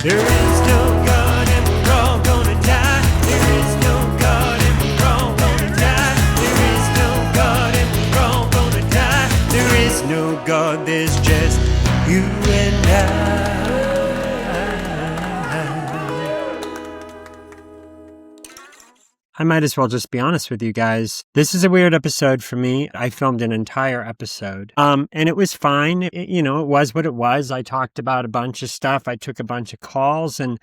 There is no God and we're all gonna die. There is no God and we're all gonna die. There is no God and we're all gonna die. There is no God, there's just you and I. I might as well just be honest with you guys. This is a weird episode for me. I filmed an entire episode. And it was fine. It was what it was. I talked about a bunch of stuff. I took a bunch of calls, and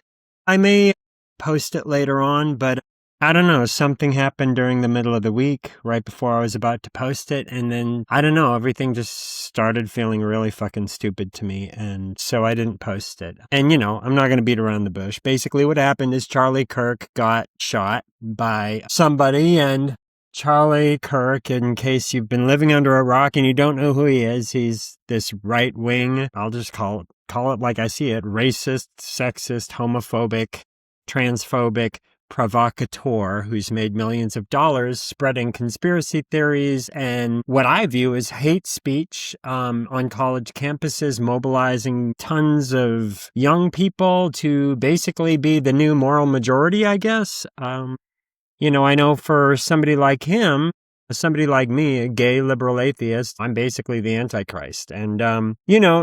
I may post it later on, but I don't know. Something happened during the middle of the week, right before I was about to post it. And then, I don't know, everything just started feeling really fucking stupid to me. And so I didn't post it. And, I'm not going to beat around the bush. Basically, what happened is Charlie Kirk got shot by somebody. And Charlie Kirk, in case you've been living under a rock and you don't know who he is, he's this right wing, I'll just call it like I see it, racist, sexist, homophobic, transphobic provocateur who's made millions of dollars spreading conspiracy theories and what I view as hate speech on college campuses, mobilizing tons of young people to basically be the new moral majority, I guess. I know for somebody like him, somebody like me, a gay liberal atheist, I'm basically the Antichrist. And,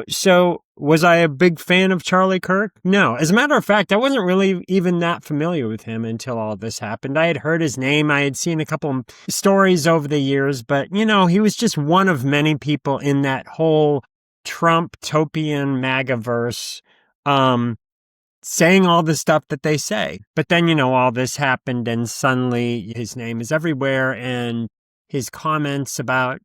so was I a big fan of Charlie Kirk? No. As a matter of fact, I wasn't really even that familiar with him until all this happened. I had heard his name. I had seen a couple stories over the years, but, he was just one of many people in that whole Trump-topian MAGA-verse, saying all the stuff that they say. But then, all this happened and suddenly his name is everywhere, and his comments about,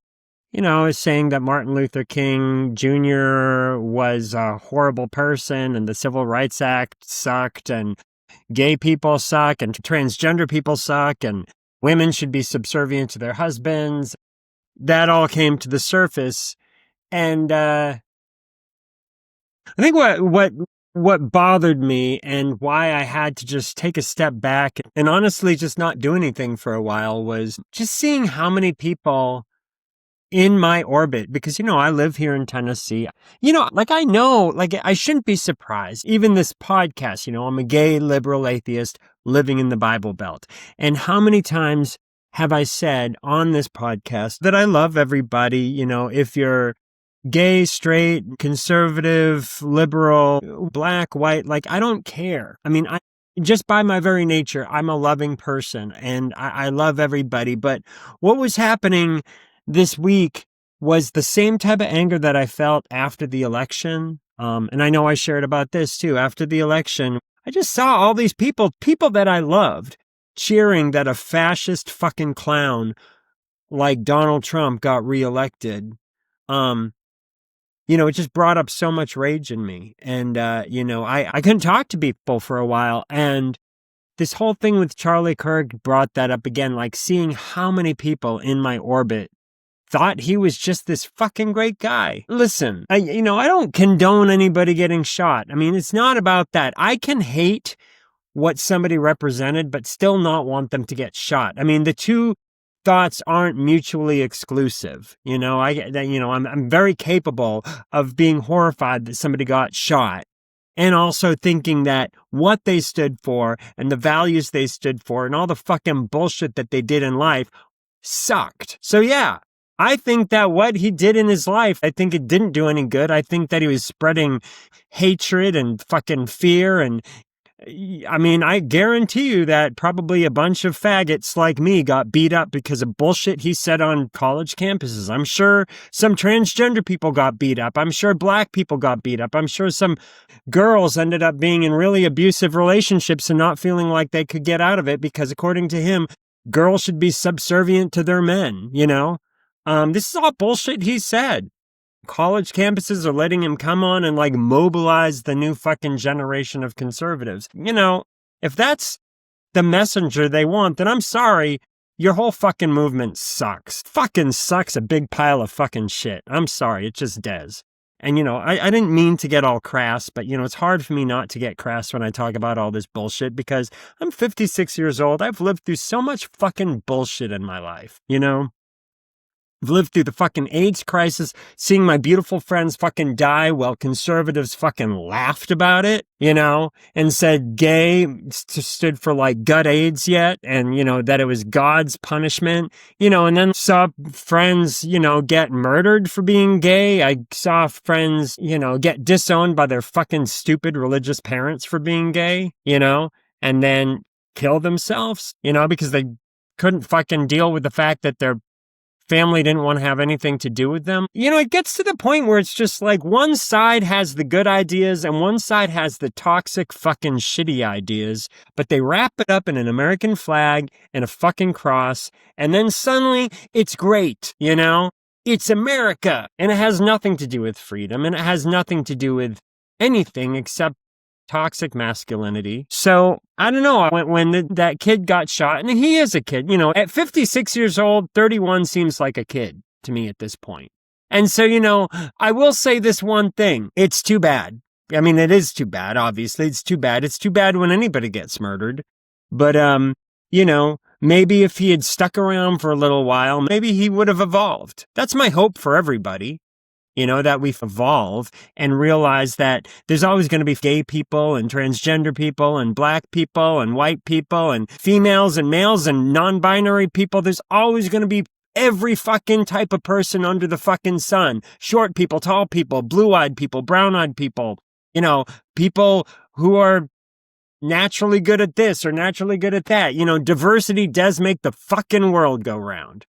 saying that Martin Luther King Jr. was a horrible person and the Civil Rights Act sucked and gay people suck and transgender people suck and women should be subservient to their husbands. That all came to the surface. And I think what bothered me and why I had to just take a step back and honestly just not do anything for a while was just seeing how many people in my orbit, because, I live here in Tennessee. I shouldn't be surprised. Even this podcast, I'm a gay liberal atheist living in the Bible Belt. And how many times have I said on this podcast that I love everybody, if you're gay, straight, conservative, liberal, black, white, I don't care. I mean, just by my very nature, I'm a loving person and I love everybody. But what was happening this week was the same type of anger that I felt after the election. And I know I shared about this too. After the election, I just saw all these people that I loved, cheering that a fascist fucking clown like Donald Trump got reelected. It just brought up so much rage in me. And, I couldn't talk to people for a while. And this whole thing with Charlie Kirk brought that up again, seeing how many people in my orbit thought he was just this fucking great guy. Listen, I don't condone anybody getting shot. I mean, it's not about that. I can hate what somebody represented, but still not want them to get shot. I mean, the two thoughts aren't mutually exclusive. I'm very capable of being horrified that somebody got shot and also thinking that what they stood for and the values they stood for and all the fucking bullshit that they did in life sucked. So yeah, I think that what he did in his life, I think it didn't do any good. I think that he was spreading hatred and fucking fear. And I mean, I guarantee you that probably a bunch of faggots like me got beat up because of bullshit he said on college campuses. I'm sure some transgender people got beat up. I'm sure black people got beat up. I'm sure some girls ended up being in really abusive relationships and not feeling like they could get out of it because, according to him, girls should be subservient to their men, This is all bullshit he said. College campuses are letting him come on and mobilize the new fucking generation of conservatives. If that's the messenger they want, then I'm sorry, your whole fucking movement sucks. Fucking sucks a big pile of fucking shit. I'm sorry, it just does. And, I didn't mean to get all crass, but, it's hard for me not to get crass when I talk about all this bullshit because I'm 56 years old. I've lived through so much fucking bullshit in my life, I've lived through the fucking AIDS crisis, seeing my beautiful friends fucking die while conservatives fucking laughed about it, and said gay stood for like gut AIDS yet, and, that it was God's punishment, and then saw friends, get murdered for being gay. I saw friends, get disowned by their fucking stupid religious parents for being gay, and then kill themselves, because they couldn't fucking deal with the fact that their family didn't want to have anything to do with them. It gets to the point where it's just like one side has the good ideas and one side has the toxic fucking shitty ideas, but they wrap it up in an American flag and a fucking cross, and then suddenly it's great, It's America, and it has nothing to do with freedom, and it has nothing to do with anything except toxic masculinity. So I don't know, when that kid got shot, and he is a kid, at 56 years old, 31 seems like a kid to me at this point. And so, I will say this one thing. It's too bad. I mean, it is too bad, obviously. It's too bad. It's too bad when anybody gets murdered. But, maybe if he had stuck around for a little while, maybe he would have evolved. That's my hope for everybody. That we evolve and realize that there's always going to be gay people and transgender people and black people and white people and females and males and non-binary people. There's always going to be every fucking type of person under the fucking sun. Short people, tall people, blue-eyed people, brown-eyed people, people who are naturally good at this or naturally good at that. Diversity does make the fucking world go round.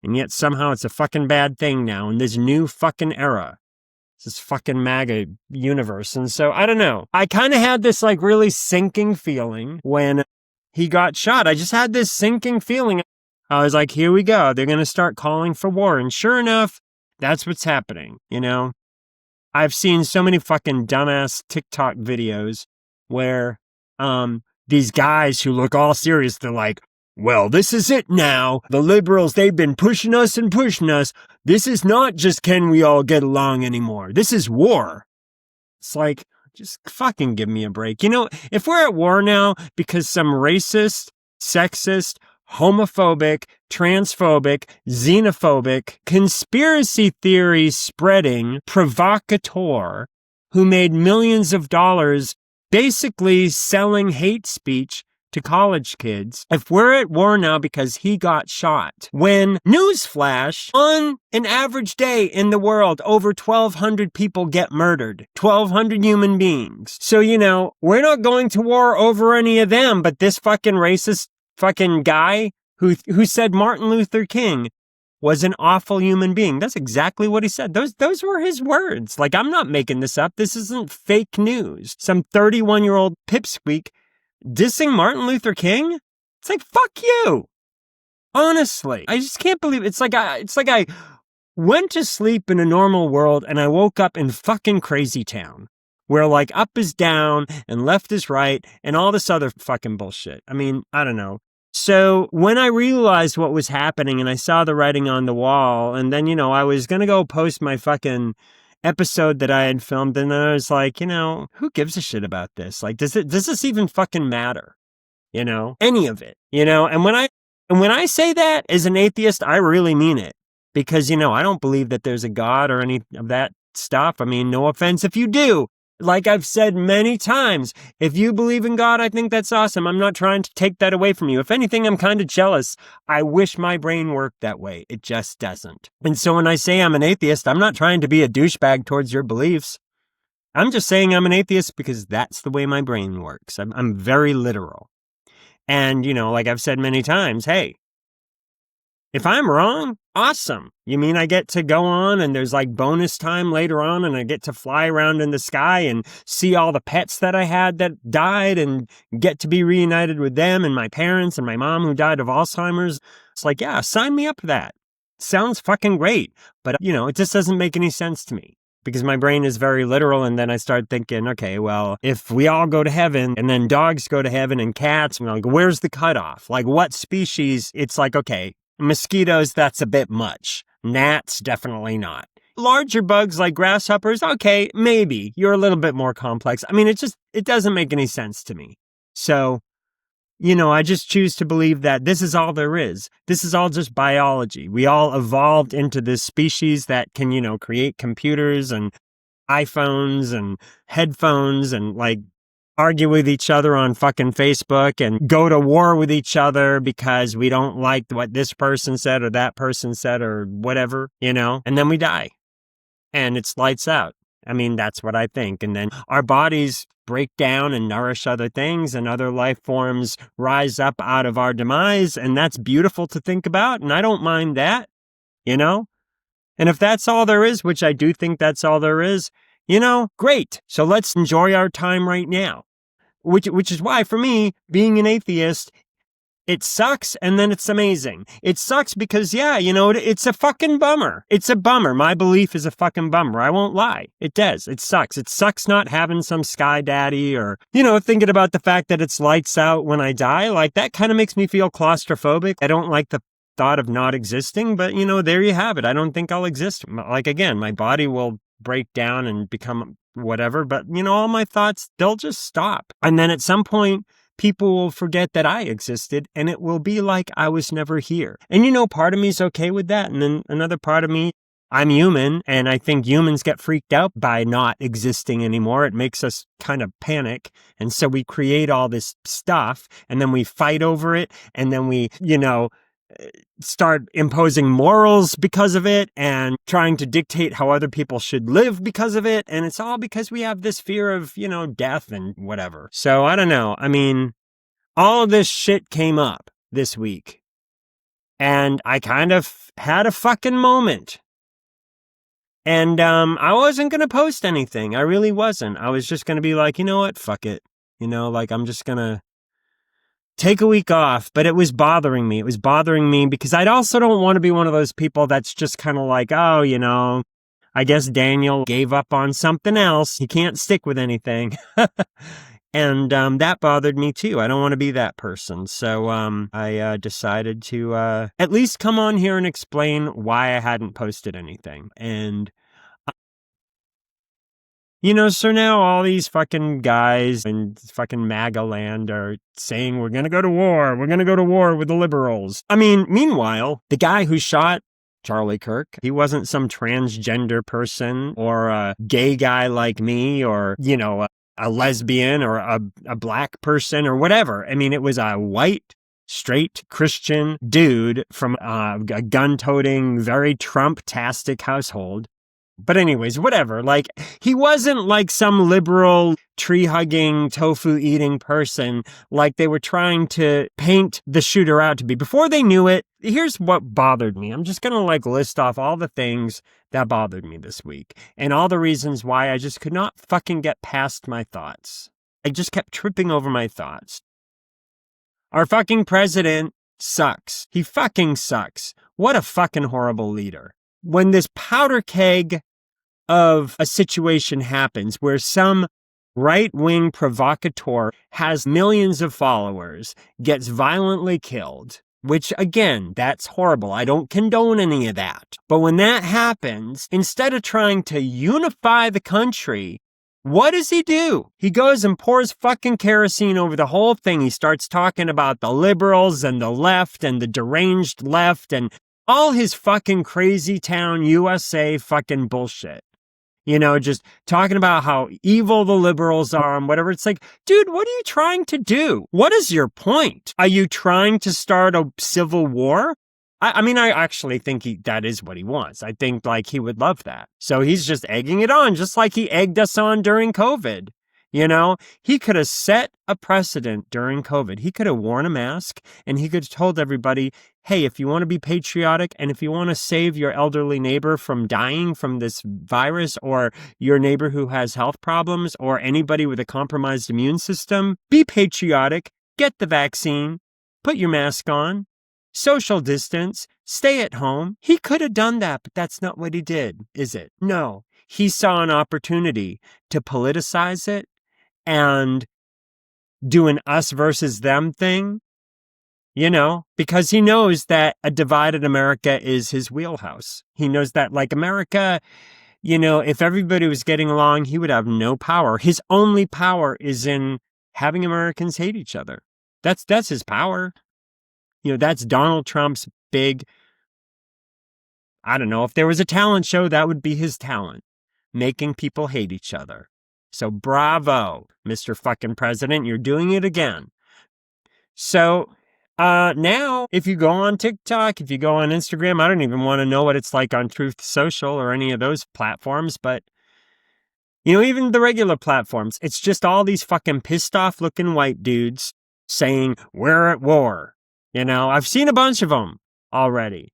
And yet somehow it's a fucking bad thing now in this new fucking era. This fucking MAGA universe. And so, I don't know. I kind of had this like really sinking feeling when he got shot. I just had this sinking feeling. I was like, here we go. They're going to start calling for war. And sure enough, that's what's happening. I've seen so many fucking dumbass TikTok videos where these guys who look all serious, they're like, well, this is it now. The liberals, they've been pushing us and pushing us. This is not just can we all get along anymore. This is war. It's like, just fucking give me a break. If we're at war now because some racist, sexist, homophobic, transphobic, xenophobic, conspiracy theory spreading provocateur who made millions of dollars basically selling hate speech to college kids, if we're at war now because he got shot, when, newsflash, on an average day in the world, over 1,200 people get murdered. 1,200 human beings. So, we're not going to war over any of them, but this fucking racist fucking guy who said Martin Luther King was an awful human being. That's exactly what he said. Those were his words. Like, I'm not making this up. This isn't fake news. Some 31-year-old pipsqueak dissing Martin Luther King? It's like, fuck you. Honestly, I just can't believe it. It's like I went to sleep in a normal world and I woke up in fucking crazy town where like up is down and left is right and all this other fucking bullshit. I mean, I don't know. So when I realized what was happening and I saw the writing on the wall, and then, I was going to go post my fucking episode that I had filmed, and then I was like, who gives a shit about this? Like, does this even fucking matter? Any of it, and when I say that as an atheist, I really mean it, because, I don't believe that there's a God or any of that stuff. I mean, no offense if you do. Like I've said many times, if you believe in God, I think that's awesome. I'm not trying to take that away from you. If anything, I'm kind of jealous. I wish my brain worked that way. It just doesn't. And so when I say I'm an atheist, I'm not trying to be a douchebag towards your beliefs. I'm just saying I'm an atheist because that's the way my brain works. I'm very literal. And, like I've said many times, hey, if I'm wrong, awesome. You mean I get to go on and there's like bonus time later on and I get to fly around in the sky and see all the pets that I had that died and get to be reunited with them and my parents and my mom who died of Alzheimer's? It's like, yeah, sign me up for that. Sounds fucking great. But, it just doesn't make any sense to me because my brain is very literal. And then I start thinking, okay, well, if we all go to heaven and then dogs go to heaven and cats, and like, where's the cutoff? Like what species? It's like, okay, mosquitoes, that's a bit much. Gnats, definitely not. Larger bugs like grasshoppers, okay, maybe. You're a little bit more complex. I mean, it doesn't make any sense to me. So, I just choose to believe that this is all there is. This is all just biology. We all evolved into this species that can, create computers and iPhones and headphones and like argue with each other on fucking Facebook and go to war with each other because we don't like what this person said or that person said or whatever, and then we die and it's lights out. I mean, that's what I think. And then our bodies break down and nourish other things and other life forms rise up out of our demise. And that's beautiful to think about. And I don't mind that, And if that's all there is, which I do think that's all there is, great. So let's enjoy our time right now, which is why for me, being an atheist, it sucks and then it's amazing. It sucks because, it's a fucking bummer. It's a bummer. My belief is a fucking bummer. I won't lie. It does. It sucks. It sucks not having some sky daddy or, thinking about the fact that it's lights out when I die. Like that kind of makes me feel claustrophobic. I don't like the thought of not existing, but there you have it. I don't think I'll exist. Like again, my body will break down and become whatever, but all my thoughts, they'll just stop. And then at some point, people will forget that I existed and it will be like I was never here. And part of me is okay with that. And then another part of me, I'm human, and I think humans get freaked out by not existing anymore. It makes us kind of panic. And so we create all this stuff and then we fight over it. And then we, start imposing morals because of it and trying to dictate how other people should live because of it. And it's all because we have this fear of, death and whatever. So I don't know. I mean, all of this shit came up this week and I kind of had a fucking moment. And I wasn't going to post anything. I really wasn't. I was just going to be like, you know what? Fuck it. I'm just going to take a week off, but it was bothering me. It was bothering me because I also don't want to be one of those people that's just kind of like, oh, I guess Daniel gave up on something else. He can't stick with anything. And that bothered me too. I don't want to be that person. So I decided to at least come on here and explain why I hadn't posted anything. And so now all these fucking guys in fucking MAGA land are saying we're going to go to war. We're going to go to war with the liberals. I mean, meanwhile, the guy who shot Charlie Kirk, he wasn't some transgender person or a gay guy like me or, a lesbian or a black person or whatever. I mean, it was a white, straight Christian dude from a gun-toting, very Trump-tastic household. But anyways, whatever. Like, he wasn't like some liberal, tree-hugging, tofu-eating person like they were trying to paint the shooter out to be. Before they knew it, here's what bothered me. I'm just going to list off all the things that bothered me this week and all the reasons why I just could not fucking get past my thoughts. I just kept tripping over my thoughts. Our fucking president sucks. He fucking sucks. What a fucking horrible leader. When this powder keg of a situation happens where some right-wing provocateur has millions of followers, gets violently killed, which again, that's horrible. I don't condone any of that. But when that happens, instead of trying to unify the country, what does he do? He goes and pours fucking kerosene over the whole thing. He starts talking about the liberals and the left and the deranged left and all his fucking crazy town USA fucking bullshit. Just talking about how evil the liberals are and whatever. It's like, dude, what are you trying to do? What is your point? Are you trying to start a civil war? I mean, I actually think that is what he wants. I think he would love that. So he's just egging it on, just like he egged us on during COVID. He could have set a precedent during COVID. He could have worn a mask and he could have told everybody, hey, if you want to be patriotic and if you want to save your elderly neighbor from dying from this virus or your neighbor who has health problems or anybody with a compromised immune system, be patriotic, get the vaccine, put your mask on, social distance, stay at home. He could have done that, but that's not what he did, is it? No. He saw an opportunity to politicize it and do an us versus them thing, because he knows that a divided America is his wheelhouse. He knows that America, if everybody was getting along, he would have no power. His only power is in having Americans hate each other. That's his power. That's Donald Trump's big, I don't know, if there was a talent show, that would be his talent, making people hate each other. So bravo, Mr. fucking President, you're doing it again. So now, if you go on TikTok, if you go on Instagram, I don't even want to know what it's like on Truth Social or any of those platforms, but even the regular platforms, it's just all these fucking pissed off looking white dudes saying, we're at war. I've seen a bunch of them already.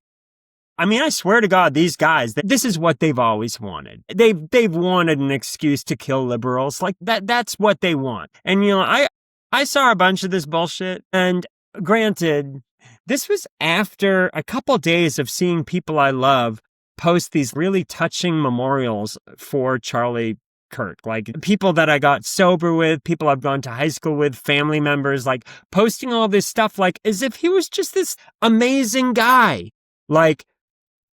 I mean, I swear to God, these guys, this is what they've always wanted. They've wanted an excuse to kill liberals. Like that's what they want. And, I saw a bunch of this bullshit. And granted, this was after a couple days of seeing people I love post these really touching memorials for Charlie Kirk, like people that I got sober with, people I've gone to high school with, family members, like posting all this stuff, like as if he was just this amazing guy. Like,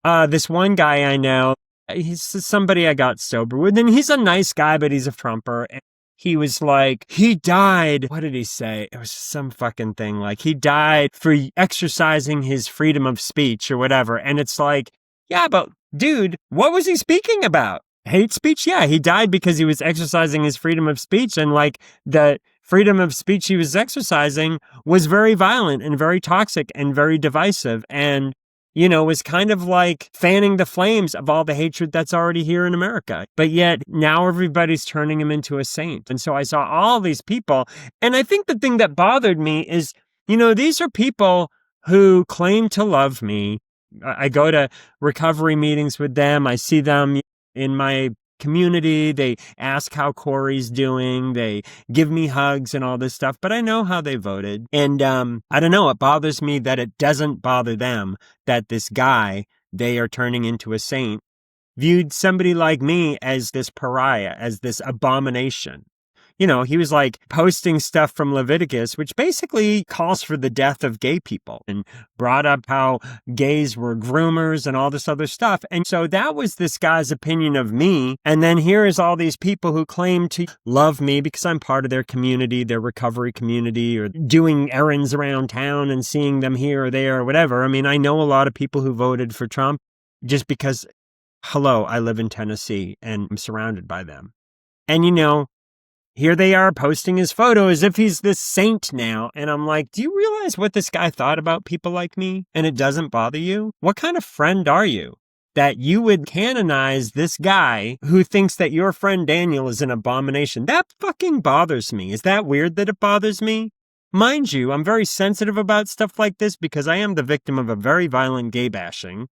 this one guy I know, he's somebody I got sober with, and he's a nice guy, but he's a Trumper. And he was like, he died. What did he say? It was some fucking thing. Like, he died for exercising his freedom of speech or whatever. And it's like, yeah, but dude, what was he speaking about? Hate speech? Yeah, he died because he was exercising his freedom of speech. And like the freedom of speech he was exercising was very violent and very toxic and very divisive. And was kind of like fanning the flames of all the hatred that's already here in America. But yet now everybody's turning him into a saint. And so I saw all these people. And I think the thing that bothered me is, these are people who claim to love me. I go to recovery meetings with them. I see them in my community. They ask how Corey's doing. They give me hugs and all this stuff, but I know how they voted. And I don't know, it bothers me that it doesn't bother them that this guy they are turning into a saint viewed somebody like me as this pariah, as this abomination. He was like posting stuff from Leviticus, which basically calls for the death of gay people and brought up how gays were groomers and all this other stuff. And so that was this guy's opinion of me. And then here is all these people who claim to love me because I'm part of their community, their recovery community, or doing errands around town and seeing them here or there or whatever. I mean, I know a lot of people who voted for Trump just because, hello, I live in Tennessee and I'm surrounded by them. And here they are posting his photo as if he's this saint now. And I'm like, do you realize what this guy thought about people like me? And it doesn't bother you? What kind of friend are you that you would canonize this guy who thinks that your friend Daniel is an abomination? That fucking bothers me. Is that weird that it bothers me? Mind you, I'm very sensitive about stuff like this because I am the victim of a very violent gay bashing,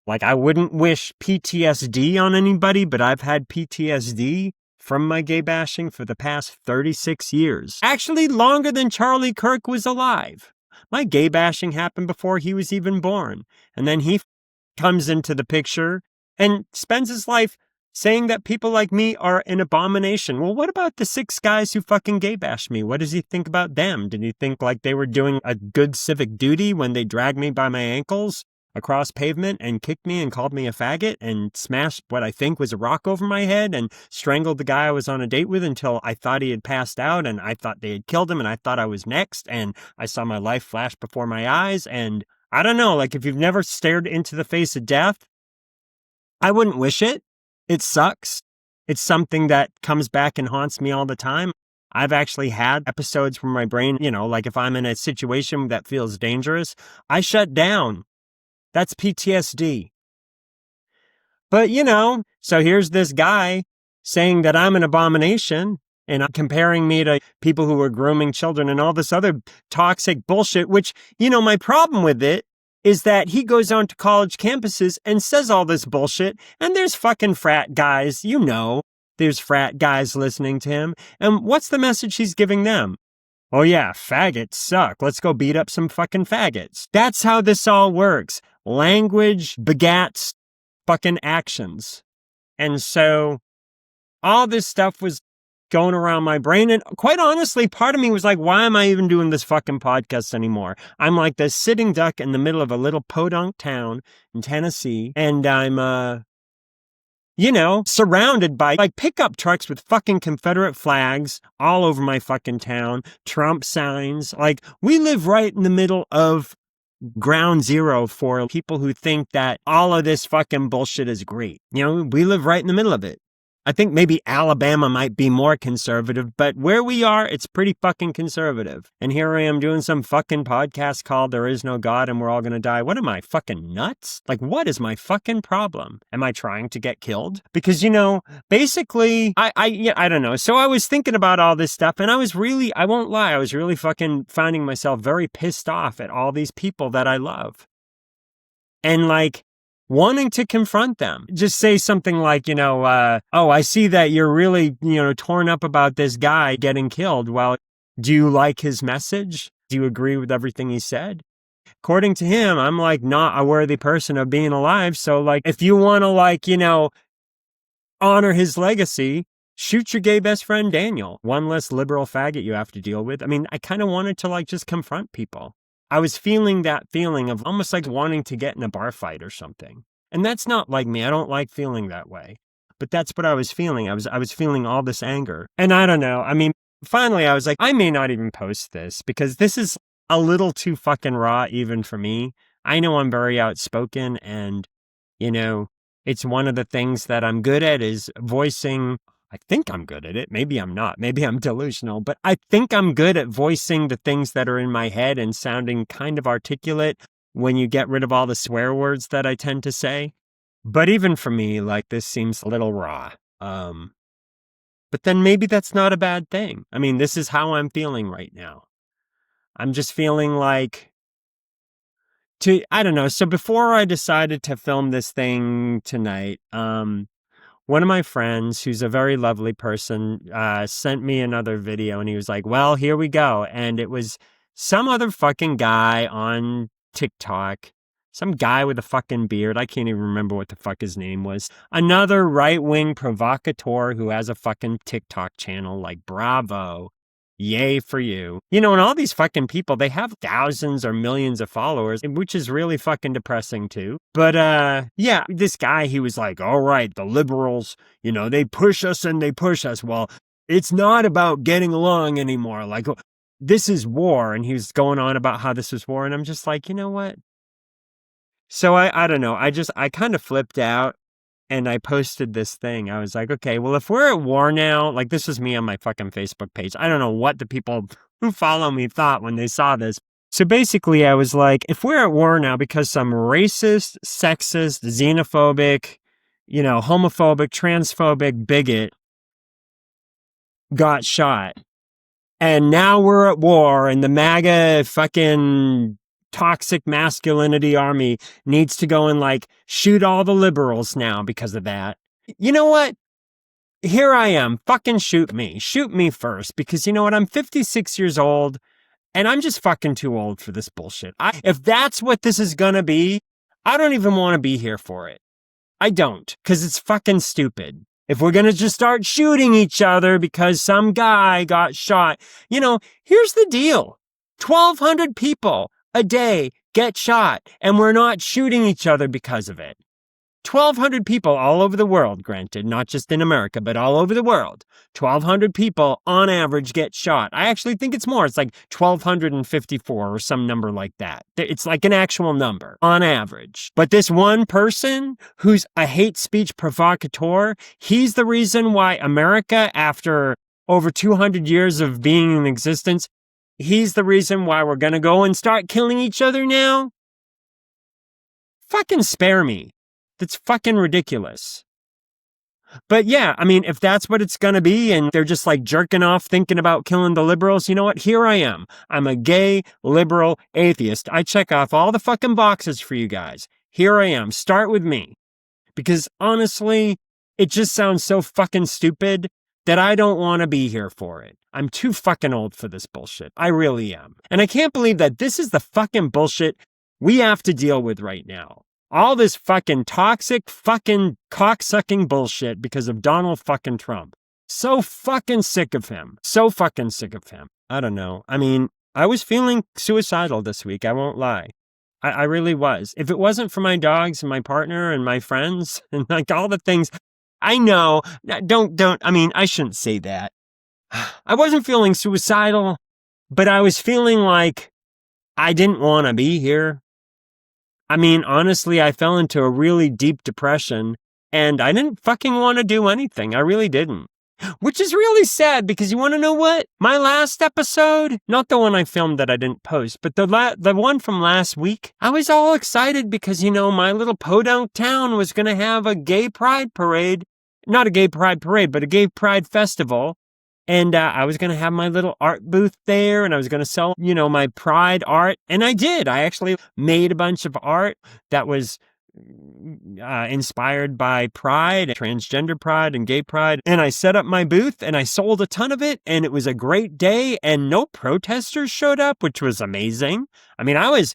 Like, I wouldn't wish PTSD on anybody, but I've had PTSD from my gay bashing for the past 36 years. Actually, longer than Charlie Kirk was alive. My gay bashing happened before he was even born. And then he comes into the picture and spends his life saying that people like me are an abomination. Well, what about the 6 guys who fucking gay bashed me? What does he think about them? Did he think like they were doing a good civic duty when they dragged me by my ankles across pavement and kicked me and called me a faggot and smashed what I think was a rock over my head and strangled the guy I was on a date with until I thought he had passed out and I thought they had killed him and I thought I was next and I saw my life flash before my eyes? And I don't know, like if you've never stared into the face of death, I wouldn't wish it. It sucks. It's something that comes back and haunts me all the time. I've actually had episodes where my brain, like if I'm in a situation that feels dangerous, I shut down. That's PTSD. But, so here's this guy saying that I'm an abomination and comparing me to people who are grooming children and all this other toxic bullshit, which, my problem with it is that he goes on to college campuses and says all this bullshit, and there's fucking frat guys, there's frat guys listening to him. And what's the message he's giving them? Oh yeah, faggots suck. Let's go beat up some fucking faggots. That's how this all works. Language begats fucking actions. And so all this stuff was going around my brain. And quite honestly, part of me was like, why am I even doing this fucking podcast anymore? I'm like this sitting duck in the middle of a little podunk town in Tennessee. And I'm surrounded by like pickup trucks with fucking Confederate flags all over my fucking town, Trump signs. Like, we live right in the middle of ground zero for people who think that all of this fucking bullshit is great. We live right in the middle of it. I think maybe Alabama might be more conservative, but where we are, it's pretty fucking conservative. And here I am doing some fucking podcast called There Is No God and We're All Gonna Die. What am I, fucking nuts? Like, what is my fucking problem? Am I trying to get killed? Because, basically, I don't know. So I was thinking about all this stuff and I won't lie, I was really fucking finding myself very pissed off at all these people that I love. And like, wanting to confront them. Just say something like, oh, I see that you're really, torn up about this guy getting killed. Well, do you like his message? Do you agree with everything he said? According to him, I'm like not a worthy person of being alive. So like, if you want to honor his legacy, shoot your gay best friend, Daniel. One less liberal faggot you have to deal with. I mean, I kind of wanted to just confront people. I was feeling that feeling of almost like wanting to get in a bar fight or something. And that's not like me. I don't like feeling that way. But that's what I was feeling. I was feeling all this anger. And I don't know. I mean, finally, I was like, I may not even post this because this is a little too fucking raw even for me. I know I'm very outspoken and, it's one of the things that I'm good at is voicing. I think I'm good at it. Maybe I'm not. Maybe I'm delusional, but I think I'm good at voicing the things that are in my head and sounding kind of articulate when you get rid of all the swear words that I tend to say. But even for me, this seems a little raw. But then maybe that's not a bad thing. I mean, this is how I'm feeling right now. I'm just feeling I don't know. So before I decided to film this thing tonight, one of my friends, who's a very lovely person, sent me another video and he was like, well, here we go. And it was some other fucking guy on TikTok, some guy with a fucking beard. I can't even remember what the fuck his name was. Another right-wing provocateur who has a fucking TikTok channel. Like, bravo. Yay for you. And all these fucking people, they have thousands or millions of followers, which is really fucking depressing too. But, yeah, this guy, he was like, all right, the liberals, they push us and they push us. Well, it's not about getting along anymore. Like, this is war. And he was going on about how this was war. And I'm just like, you know what? So I don't know. I kind of flipped out. And I posted this thing. I was like, okay, well, if we're at war now, this was me on my fucking Facebook page. I don't know what the people who follow me thought when they saw this. So basically, I was like, if we're at war now because some racist, sexist, xenophobic, homophobic, transphobic bigot got shot, and now we're at war and the MAGA fucking toxic masculinity army needs to go and shoot all the liberals now because of that. You know what? Here I am. Fucking shoot me. Shoot me first. Because you know what? I'm 56 years old and I'm just fucking too old for this bullshit. If that's what this is gonna be, I don't even want to be here for it. I don't. Because it's fucking stupid. If we're gonna just start shooting each other because some guy got shot, here's the deal. 1,200 people a day get shot, and we're not shooting each other because of it. 1,200 people all over the world, granted, not just in America, but all over the world. 1,200 people on average get shot. I actually think it's more. It's 1,254 or some number like that. It's an actual number on average. But this one person who's a hate speech provocateur, he's the reason why America, after over 200 years of being in existence, he's the reason why we're gonna go and start killing each other now? Fucking spare me. That's fucking ridiculous. But yeah, I mean, if that's what it's gonna be and they're just jerking off thinking about killing the liberals, you know what? Here I am. I'm a gay, liberal, atheist. I check off all the fucking boxes for you guys. Here I am. Start with me. Because honestly, it just sounds so fucking stupid that I don't want to be here for it. I'm too fucking old for this bullshit. I really am. And I can't believe that this is the fucking bullshit we have to deal with right now. All this fucking toxic fucking cocksucking bullshit because of Donald fucking Trump. So fucking sick of him. So fucking sick of him. I don't know. I mean, I was feeling suicidal this week. I won't lie. I really was. If it wasn't for my dogs and my partner and my friends and all the things, I know. I mean, I shouldn't say that. I wasn't feeling suicidal, but I was feeling like I didn't want to be here. I mean, honestly, I fell into a really deep depression and I didn't fucking want to do anything. I really didn't. Which is really sad because you want to know what? My last episode, not the one I filmed that I didn't post, but the one from last week, I was all excited because, my little podunk town was going to have a gay pride parade. Not a gay pride parade, but a gay pride festival. And I was going to have my little art booth there and I was going to sell, my pride art. And I did. I actually made a bunch of art that was inspired by pride, transgender pride and gay pride. And I set up my booth and I sold a ton of it. And it was a great day and no protesters showed up, which was amazing. I mean, I was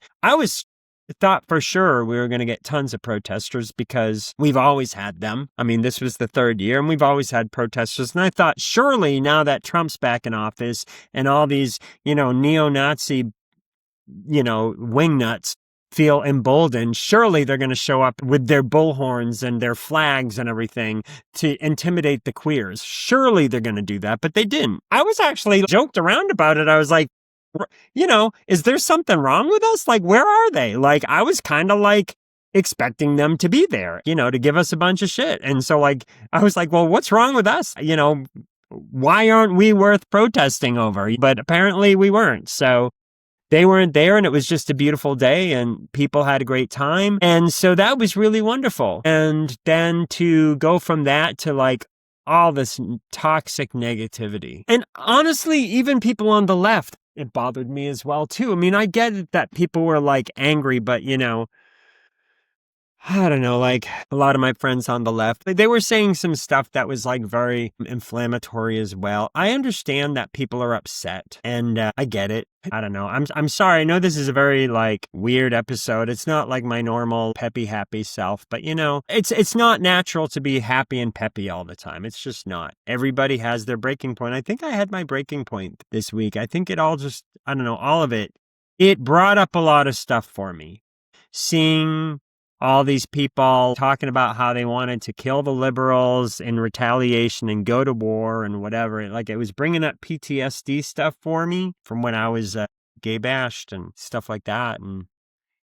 thought for sure we were going to get tons of protesters because we've always had them. I mean, this was the third year and we've always had protesters. And I thought, surely now that Trump's back in office and all these, neo-Nazi, wingnuts feel emboldened, surely they're going to show up with their bullhorns and their flags and everything to intimidate the queers. Surely they're going to do that, but they didn't. I was actually joked around about it. I was like, is there something wrong with us? Like, where are they? Like, I was kind of like expecting them to be there, to give us a bunch of shit. And so I was like, well, what's wrong with us? Why aren't we worth protesting over? But apparently we weren't. So they weren't there and it was just a beautiful day and people had a great time. And so that was really wonderful. And then to go from that to like all this toxic negativity. And honestly, even people on the left, it bothered me as well too. I mean, I get it that people were like angry, but I don't know, like a lot of my friends on the left, they were saying some stuff that was like very inflammatory as well. I understand that people are upset and I get it. I don't know. I'm sorry. I know this is a very like weird episode. It's not like my normal peppy, happy self, but it's not natural to be happy and peppy all the time. It's just not. Everybody has their breaking point. I think I had my breaking point this week. I think it all just, I don't know, all of it. It brought up a lot of stuff for me. Seeing all these people talking about how they wanted to kill the liberals in retaliation and go to war and whatever. Like it was bringing up PTSD stuff for me from when I was gay bashed and stuff like that. And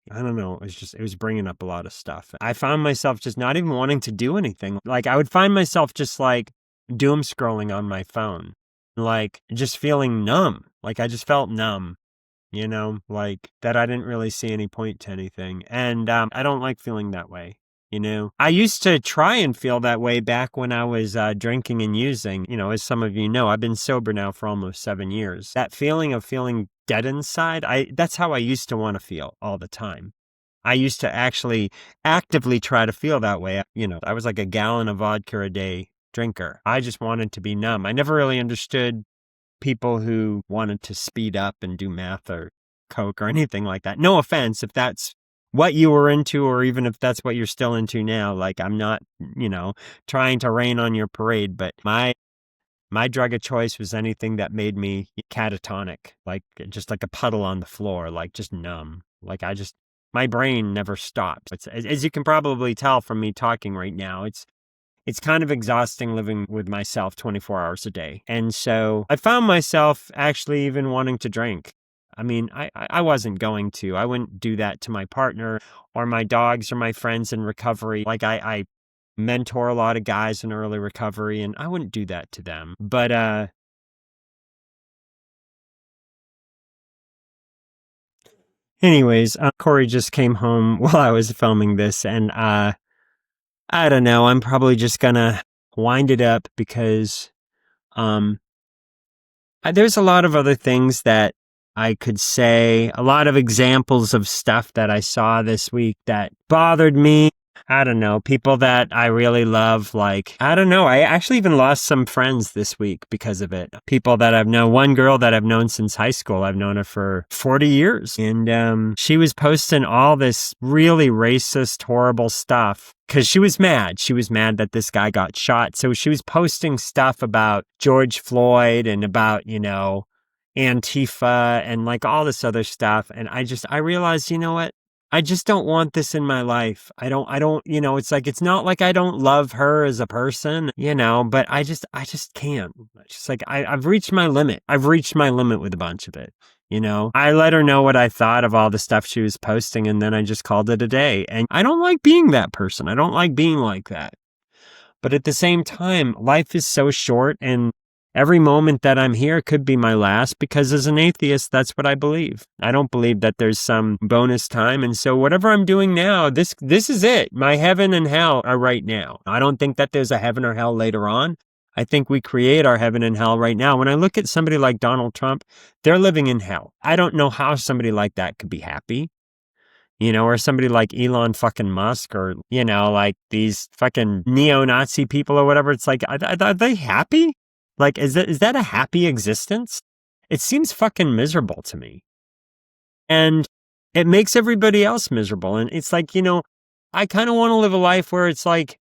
I don't know, it was bringing up a lot of stuff. I found myself just not even wanting to do anything. Like I would find myself just like doom scrolling on my phone, like just feeling numb. Like I just felt numb. Like that I didn't really see any point to anything. And I don't like feeling that way, I used to try and feel that way back when I was drinking and using. As some of you know, I've been sober now for almost 7 years. That feeling of feeling dead inside, that's how I used to want to feel all the time. I used to actually actively try to feel that way. I was like a gallon of vodka a day drinker. I just wanted to be numb. I never really understood people who wanted to speed up and do meth or coke or anything like that. No offense if that's what you were into or even if that's what you're still into now. Like I'm not, trying to rain on your parade, but my drug of choice was anything that made me catatonic, like just like a puddle on the floor, like just numb. Like my brain never stopped. As you can probably tell from me talking right now, it's kind of exhausting living with myself 24 hours a day. And so I found myself actually even wanting to drink. I mean, I wasn't going to. I wouldn't do that to my partner or my dogs or my friends in recovery. Like I mentor a lot of guys in early recovery and I wouldn't do that to them. But anyways, Corey just came home while I was filming this and I don't know. I'm probably just gonna wind it up because there's a lot of other things that I could say, a lot of examples of stuff that I saw this week that bothered me. I don't know, people that I really love, like, I don't know, I actually even lost some friends this week because of it. People that I've known, one girl that I've known since high school, I've known her for 40 years. And she was posting all this really racist, horrible stuff because she was mad. She was mad that this guy got shot. So she was posting stuff about George Floyd and about, Antifa and like all this other stuff. And I realized, you know what? I just don't want this in my life. I don't, it's like, it's not like I don't love her as a person, but I just can't. It's just like, I've reached my limit. I've reached my limit with a bunch of it. I let her know what I thought of all the stuff she was posting, and then I just called it a day. And I don't like being that person. I don't like being like that. But at the same time, life is so short, and every moment that I'm here could be my last, because as an atheist, that's what I believe. I don't believe that there's some bonus time. And so whatever I'm doing now, this is it. My heaven and hell are right now. I don't think that there's a heaven or hell later on. I think we create our heaven and hell right now. When I look at somebody like Donald Trump, they're living in hell. I don't know how somebody like that could be happy. Or somebody like Elon fucking Musk, or, like these fucking neo-Nazi people or whatever. It's like, are they happy? Like, is that a happy existence? It seems fucking miserable to me. And it makes everybody else miserable. And it's like, I kind of want to live a life where it's like,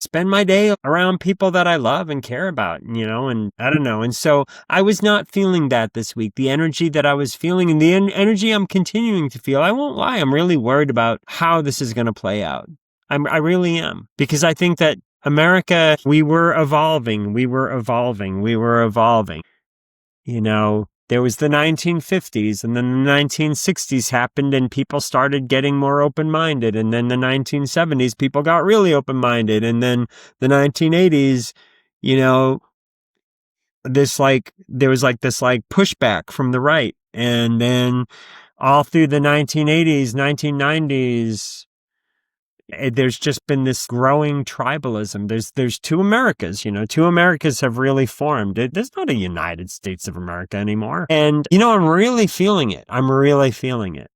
spend my day around people that I love and care about, and I don't know. And so I was not feeling that this week. The energy that I was feeling, and the energy I'm continuing to feel, I won't lie, I'm really worried about how this is going to play out. I really am. Because I think that America, we were evolving. There was the 1950s, and then the 1960s happened, and people started getting more open-minded. And then the 1970s, people got really open-minded. And then the 1980s, there was this pushback from the right. And then all through the 1980s, 1990s, there's just been this growing tribalism. There's two Americas, two Americas have really formed. There's not a United States of America anymore. And, I'm really feeling it.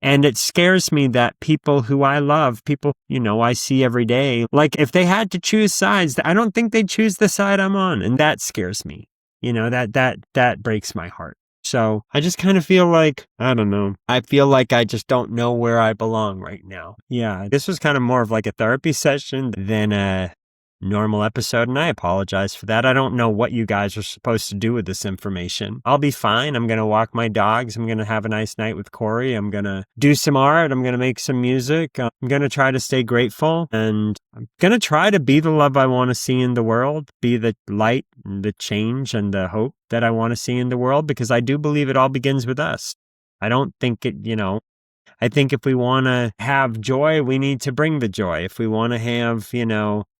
And it scares me that people who I love, people, I see every day, like if they had to choose sides, I don't think they'd choose the side I'm on. And that scares me. That breaks my heart. So I just kind of feel like, I don't know. I feel like I just don't know where I belong right now. Yeah, this was kind of more of like a therapy session than a normal episode, and I apologize for that. I don't know what you guys are supposed to do with this information. I'll be fine. I'm going to walk my dogs. I'm going to have a nice night with Corey. I'm going to do some art. I'm going to make some music. I'm going to try to stay grateful, and I'm going to try to be the love I want to see in the world, be the light, and the change, and the hope that I want to see in the world, because I do believe it all begins with us. I don't think it, I think if we want to have joy, we need to bring the joy. If we want to have,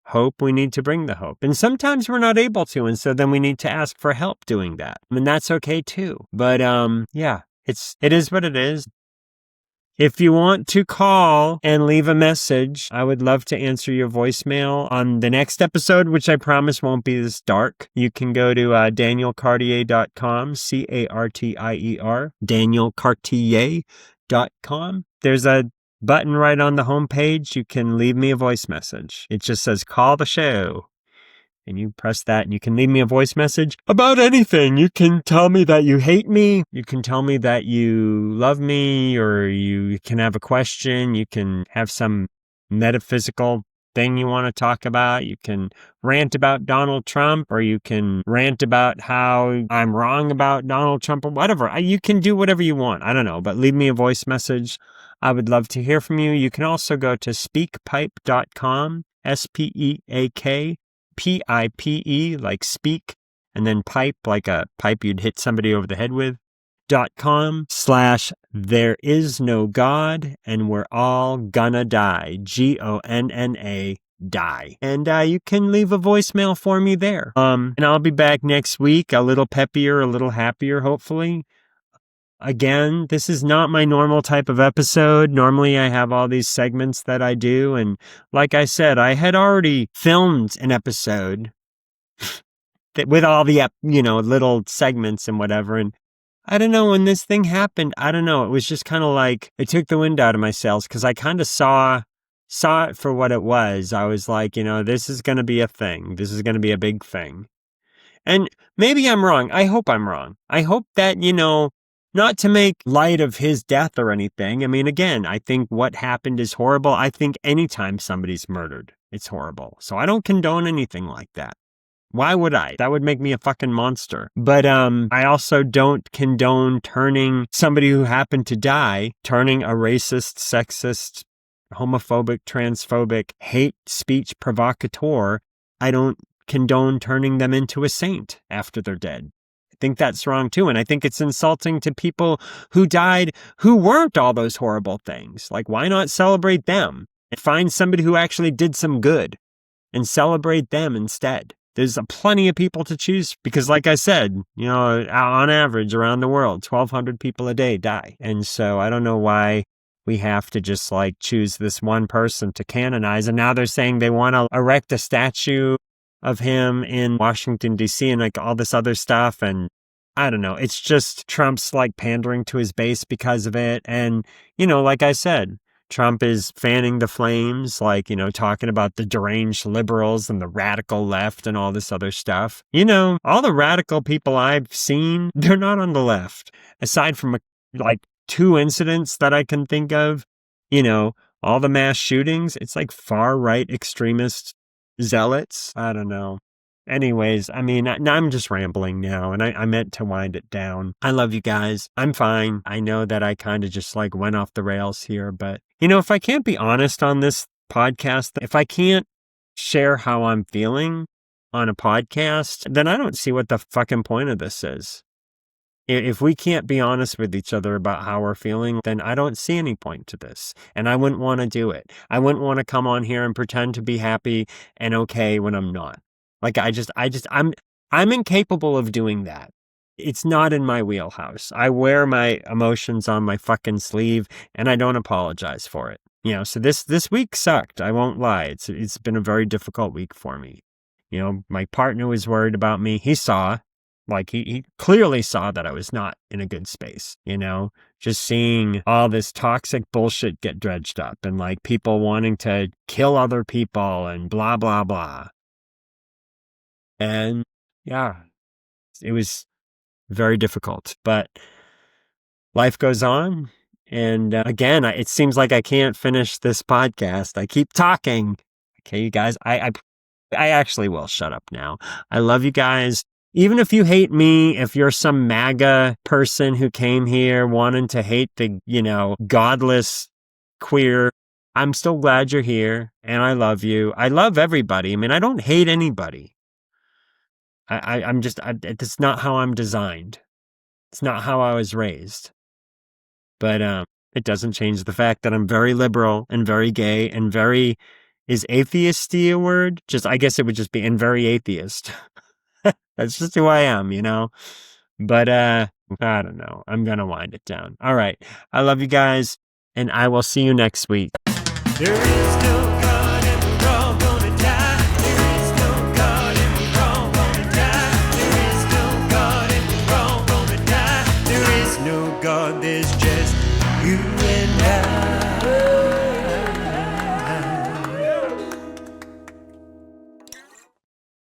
hope, we need to bring the hope. And sometimes we're not able to, and so then we need to ask for help doing that. And that's okay too. But yeah, it is what it is. If you want to call and leave a message, I would love to answer your voicemail on the next episode, which I promise won't be this dark. You can go to danielcartier.com, Cartier, danielcartier.com. There's a button right on the homepage. You can leave me a voice message. It just says call the show. And you press that and you can leave me a voice message about anything. You can tell me that you hate me. You can tell me that you love me, or you can have a question. You can have some metaphysical thing you want to talk about. You can rant about Donald Trump, or you can rant about how I'm wrong about Donald Trump, or whatever. You can do whatever you want. I don't know, but leave me a voice message. I would love to hear from you. You can also go to speakpipe.com, SPEAKPIPE, like speak, and then pipe, like a pipe you'd hit somebody over the head with, .com/there is no God and we're all gonna die, GONNA, die. And you can leave a voicemail for me there. And I'll be back next week, a little peppier, a little happier, hopefully. Again, this is not my normal type of episode. Normally I have all these segments that I do. And like I said, I had already filmed an episode that with all the, little segments and whatever. And I don't know, when this thing happened, I don't know. It was just kind of like, it took the wind out of my sails, because I kind of saw it for what it was. I was like, this is going to be a thing. This is going to be a big thing. And maybe I'm wrong. I hope I'm wrong. I hope that, not to make light of his death or anything. I mean, again, I think what happened is horrible. I think anytime somebody's murdered, it's horrible. So I don't condone anything like that. Why would I? That would make me a fucking monster. But I also don't condone turning somebody who happened to die, turning a racist, sexist, homophobic, transphobic, hate speech provocateur. I don't condone turning them into a saint after they're dead. I think that's wrong too. And I think it's insulting to people who died who weren't all those horrible things. Like, why not celebrate them and find somebody who actually did some good and celebrate them instead? There's plenty of people to choose because, like I said, on average around the world, 1,200 people a day die. And so I don't know why we have to just choose this one person to canonize. And now they're saying they want to erect a statue of him in Washington, D.C. and all this other stuff. And I don't know. It's just Trump's pandering to his base because of it. And, like I said, Trump is fanning the flames, talking about the deranged liberals and the radical left and all this other stuff. All the radical people I've seen, they're not on the left. Aside from 2 incidents that I can think of, all the mass shootings, it's far right extremist zealots. I don't know. Anyways, I'm just rambling now, and I meant to wind it down. I love you guys. I'm fine. I know that I kind of just went off the rails here, but if I can't be honest on this podcast, if I can't share how I'm feeling on a podcast, then I don't see what the fucking point of this is. If we can't be honest with each other about how we're feeling, then I don't see any point to this. And I wouldn't want to do it. I wouldn't want to come on here and pretend to be happy and okay when I'm not. I'm incapable of doing that. It's not in my wheelhouse. I wear my emotions on my fucking sleeve and I don't apologize for it. So this week sucked. I won't lie. It's been a very difficult week for me. My partner was worried about me. He saw, he clearly saw that I was not in a good space, just seeing all this toxic bullshit get dredged up and people wanting to kill other people and blah, blah, blah. And yeah, it was very difficult, but life goes on. And again, it seems like I can't finish this podcast. I keep talking. Okay, you guys, I actually will shut up now. I love you guys. Even if you hate me, if you're some MAGA person who came here wanting to hate the, godless queer, I'm still glad you're here and I love you. I love everybody. I don't hate anybody. It's not how I'm designed. It's not how I was raised. But it doesn't change the fact that I'm very liberal and very gay and very, is atheisty a word? I guess it would just be, and very atheist. That's just who I am, But I don't know. I'm going to wind it down. All right. I love you guys and I will see you next week. There is no